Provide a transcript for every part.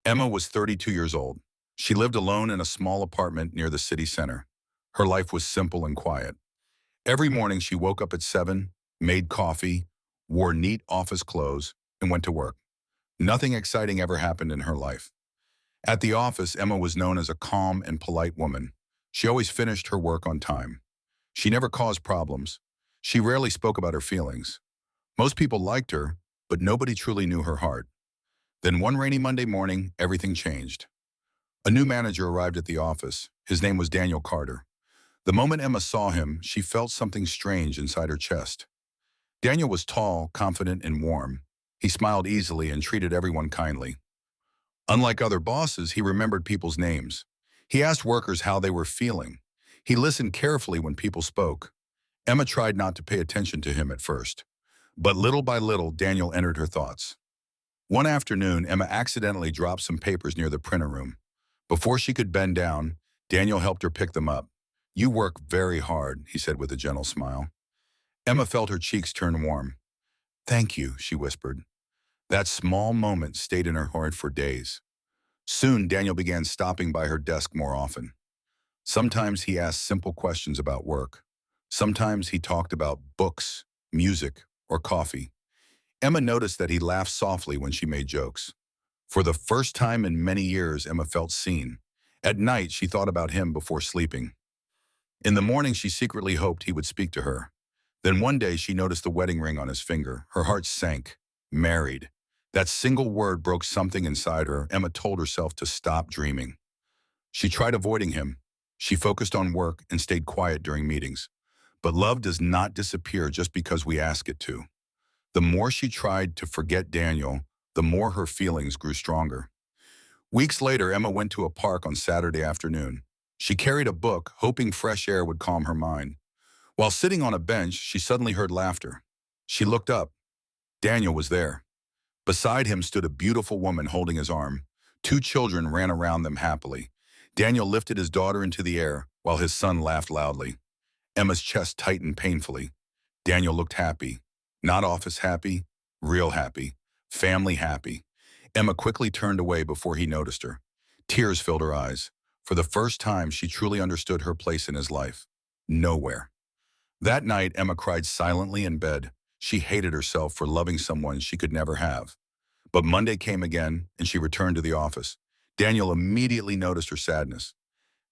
Emma was 32 years old. She lived alone in a small apartment near the city center. Her life was simple and quiet. Every morning she woke up at 7, made coffee, wore neat office clothes, and went to work. Nothing exciting ever happened in her life. At the office, Emma was known as a calm and polite woman. She always finished her work on time. She never caused problems. She rarely spoke about her feelings. Most people liked her, but nobody truly knew her heart. Then one rainy Monday morning, everything changed. A new manager arrived at the office. His name was Daniel Carter. The moment Emma saw him, she felt something strange inside her chest. Daniel was tall, confident, and warm. He smiled easily and treated everyone kindly. Unlike other bosses, he remembered people's names. He asked workers how they were feeling. He listened carefully when people spoke. Emma tried not to pay attention to him at first. But little by little, Daniel entered her thoughts. One afternoon, Emma accidentally dropped some papers near the printer room. Before she could bend down, Daniel helped her pick them up. "You work very hard," he said with a gentle smile. Emma felt her cheeks turn warm. "Thank you," she whispered. That small moment stayed in her heart for days. Soon, Daniel began stopping by her desk more often. Sometimes he asked simple questions about work. Sometimes he talked about books, music, or coffee. Emma noticed that he laughed softly when she made jokes. For the first time in many years, Emma felt seen. At night, she thought about him before sleeping. In the morning, she secretly hoped he would speak to her. Then one day, she noticed the wedding ring on his finger. Her heart sank. Married. That single word broke something inside her. Emma told herself to stop dreaming. She tried avoiding him. She focused on work and stayed quiet during meetings. But love does not disappear just because we ask it to. The more she tried to forget Daniel, the more her feelings grew stronger. Weeks later, Emma went to a park on Saturday afternoon. She carried a book, hoping fresh air would calm her mind. While sitting on a bench, she suddenly heard laughter. She looked up. Daniel was there. Beside him stood a beautiful woman holding his arm. Two children ran around them happily. Daniel lifted his daughter into the air, while his son laughed loudly. Emma's chest tightened painfully. Daniel looked happy. Not office happy, real happy, family happy. Emma quickly turned away before he noticed her. Tears filled her eyes. For the first time, she truly understood her place in his life. Nowhere. That night, Emma cried silently in bed. She hated herself for loving someone she could never have. But Monday came again, and she returned to the office. Daniel immediately noticed her sadness.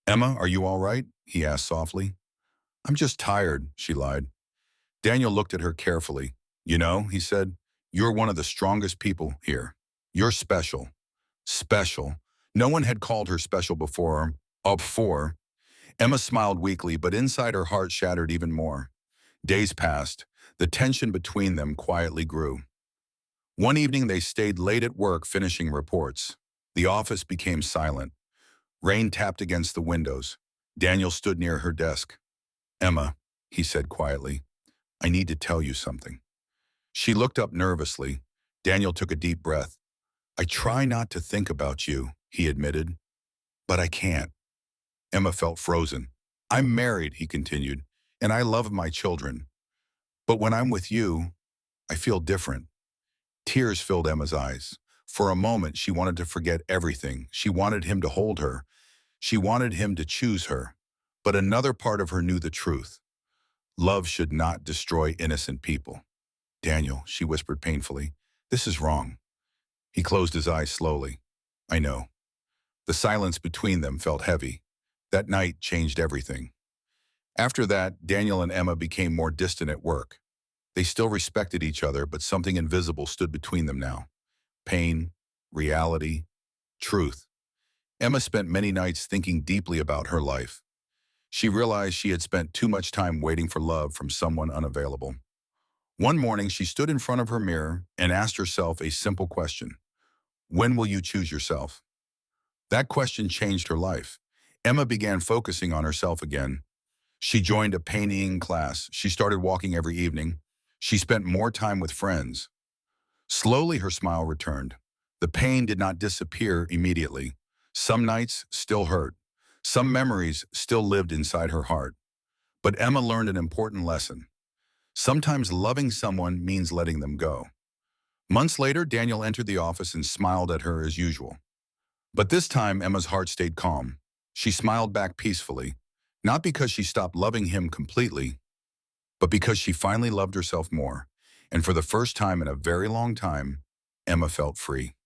"Emma, are you all right?" he asked softly. "I'm just tired," she lied. Daniel looked at her carefully. "You know," he said, "you're one of the strongest people here. You're special." Special. No one had called her special before. Before. Emma smiled weakly, but inside her heart shattered even more. Days passed. The tension between them quietly grew. One evening they stayed late at work finishing reports. The office became silent. Rain tapped against the windows. Daniel stood near her desk. "Emma," he said quietly, "I need to tell you something." She looked up nervously. Daniel took a deep breath. "I try not to think about you," he admitted, "but I can't." Emma felt frozen. "I'm married," he continued, "and I love my children. But when I'm with you, I feel different." Tears filled Emma's eyes. For a moment, she wanted to forget everything. She wanted him to hold her. She wanted him to choose her. But another part of her knew the truth. Love should not destroy innocent people. "Daniel," she whispered painfully, "this is wrong." He closed his eyes slowly. "I know." The silence between them felt heavy. That night changed everything. After that, Daniel and Emma became more distant at work. They still respected each other, but something invisible stood between them now. Pain, reality, truth. Emma spent many nights thinking deeply about her life. She realized she had spent too much time waiting for love from someone unavailable. One morning, she stood in front of her mirror and asked herself a simple question. When will you choose yourself? That question changed her life. Emma began focusing on herself again. She joined a painting class. She started walking every evening. She spent more time with friends. Slowly, her smile returned. The pain did not disappear immediately. Some nights still hurt. Some memories still lived inside her heart. But Emma learned an important lesson. Sometimes loving someone means letting them go. Months later, Daniel entered the office and smiled at her as usual. But this time, Emma's heart stayed calm. She smiled back peacefully, not because she stopped loving him completely, but because she finally loved herself more. And for the first time in a very long time, Emma felt free.